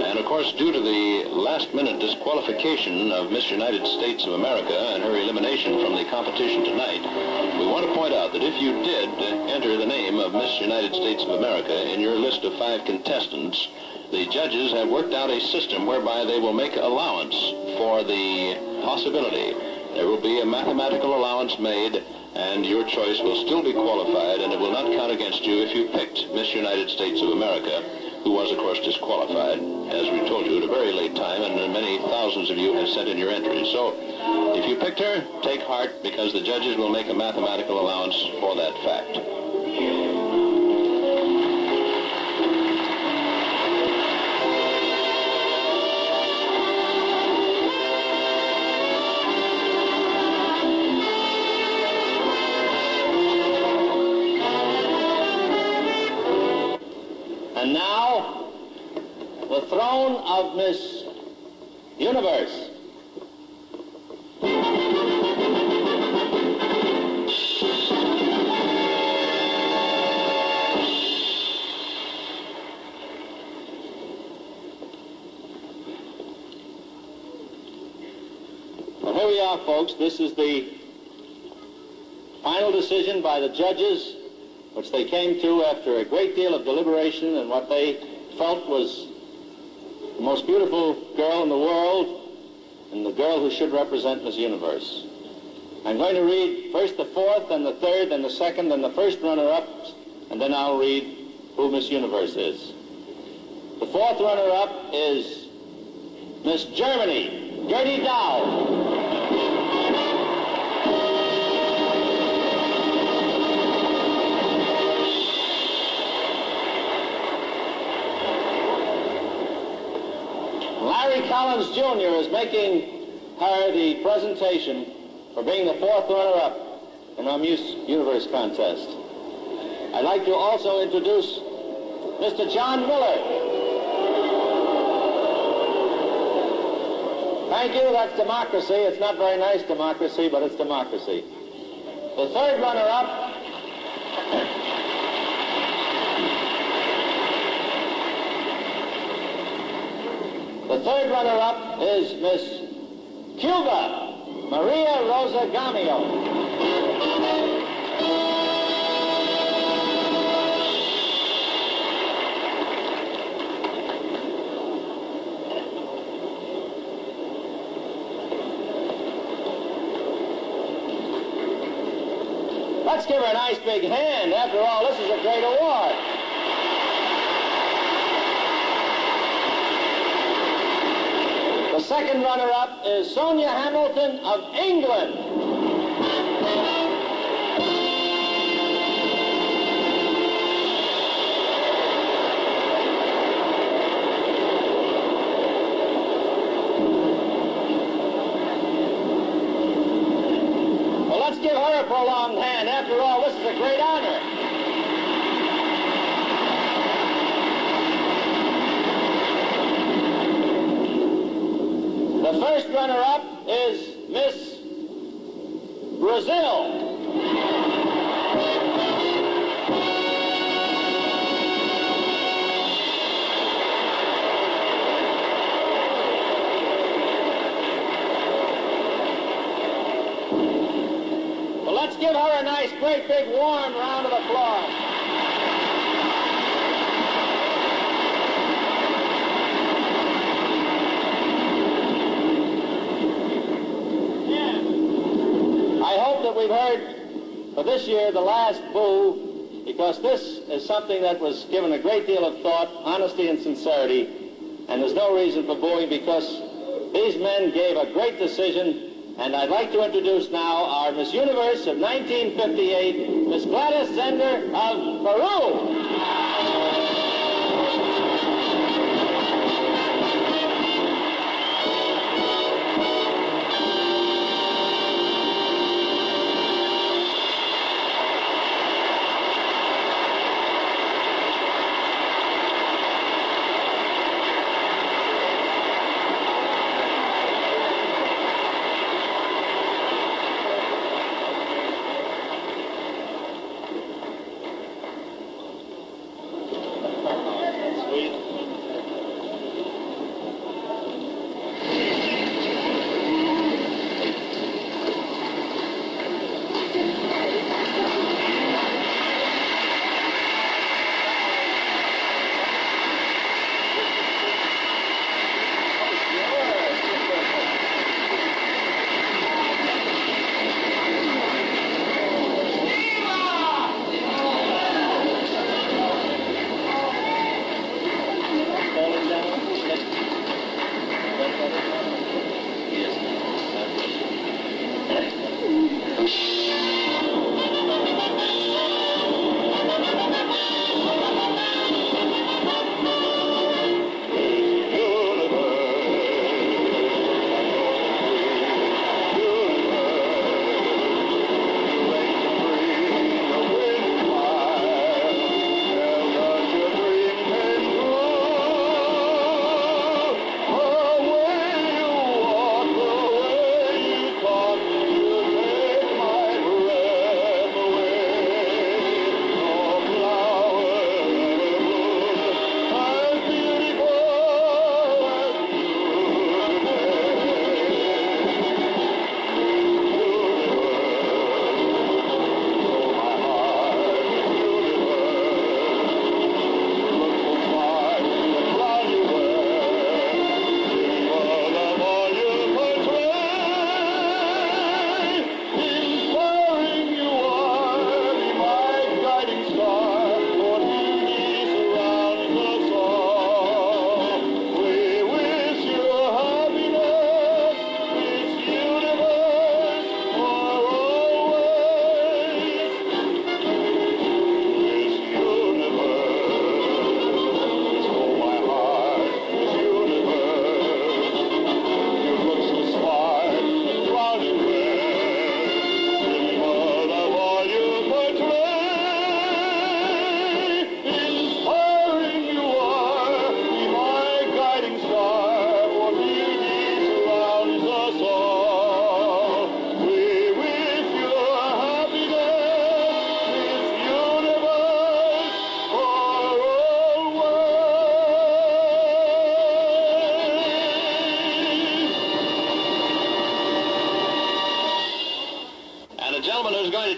And of course, due to the last-minute disqualification of Miss United States of America and her elimination from the competition tonight, we want to point out that if you did enter the name of Miss United States of America in your list of 5 contestants, the judges have worked out a system whereby they will make allowance for the possibility. There will be a mathematical allowance made, and your choice will still be qualified, and it will not count against you if you picked Miss United States of America, who was, of course, disqualified, as we told you, at a very late time, and many thousands of you have sent in your entries. So, if you picked her, take heart, because the judges will make a mathematical allowance for that fact. And now, the throne of Miss Universe. Well, here we are, folks. This is the final decision by the judges, which they came to after a great deal of deliberation and what they felt was the most beautiful girl in the world and the girl who should represent Miss Universe. I'm going to read first the 4th, then the 3rd, then the 2nd, then the first runner-up, and then I'll read who Miss Universe is. The 4th runner-up is Miss Germany, Gertie Dow. Larry Collins Jr. is making her the presentation for being the 4th runner-up in our Miss Universe contest. I'd like to also introduce Mr. John Miller. Thank you, that's democracy. It's not very nice democracy, but it's democracy. The 3rd runner-up is Miss Cuba, Maria Rosa Gamio. Let's give her a nice big hand. After all, this is a great award. The 2nd runner-up is Sonia Hamilton of England. Well, let's give her a prolonged hand. After all, this is a great honor. The 1st runner-up is Miss Brazil. Well, let's give her a nice, great, big, warm round of applause. We've heard for this year the last boo, because this is something that was given a great deal of thought, honesty and sincerity, and there's no reason for booing because these men gave a great decision. And I'd like to introduce now our Miss Universe of 1958, Miss Gladys Zender of Peru.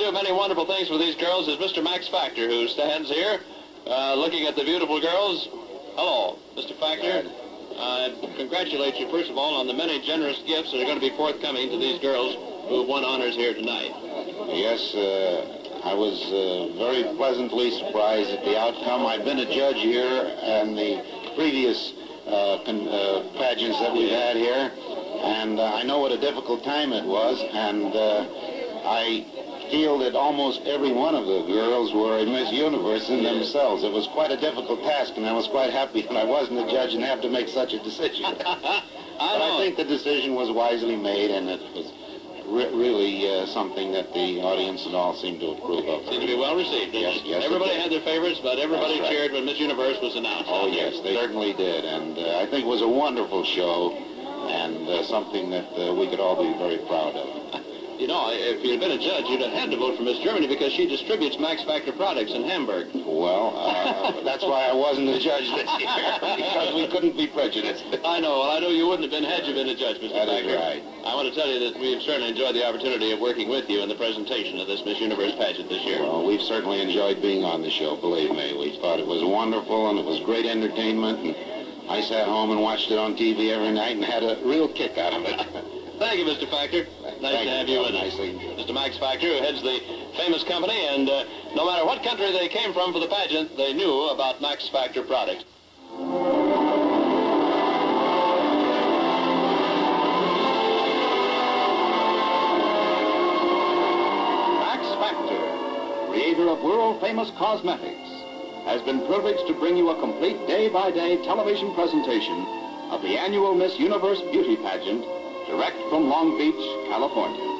do many wonderful things for these girls is Mr. Max Factor, who stands here looking at the beautiful girls. Hello, Mr. Factor. I congratulate you, first of all, on the many generous gifts that are going to be forthcoming to these girls who have won honors here tonight. Yes, I was very pleasantly surprised at the outcome. I've been a judge here in the previous pageants that we've had here, and I know what a difficult time it was, and I feel that almost every one of the girls were a Miss Universe in themselves. It was quite a difficult task, and I was quite happy that I wasn't a judge and have to make such a decision. I think the decision was wisely made, and it was really something that the audience and all seemed to approve of. Seemed to be well received, didn't it? Yes, everybody had their favorites, but everybody cheered when Miss Universe was announced. Oh, yes, they certainly did, and I think it was a wonderful show, and something that we could all be very proud of. You know, if you'd been a judge, you'd have had to vote for Miss Germany because she distributes Max Factor products in Hamburg. Well, that's why I wasn't a judge this year, because we couldn't be prejudiced. I know. Well, I know you wouldn't have been had you been a judge, Mr. Factor. That is right. I want to tell you that we've certainly enjoyed the opportunity of working with you in the presentation of this Miss Universe pageant this year. Well, we've certainly enjoyed being on the show, believe me. We thought it was wonderful, and it was great entertainment, and I sat home and watched it on TV every night and had a real kick out of it. Thank you, Mr. Factor. Nice to have you with us. Mr. Max Factor, who heads the famous company, and no matter what country they came from for the pageant, they knew about Max Factor products. Max Factor, creator of world-famous cosmetics, has been privileged to bring you a complete day-by-day television presentation of the annual Miss Universe Beauty Pageant, direct from Long Beach, California.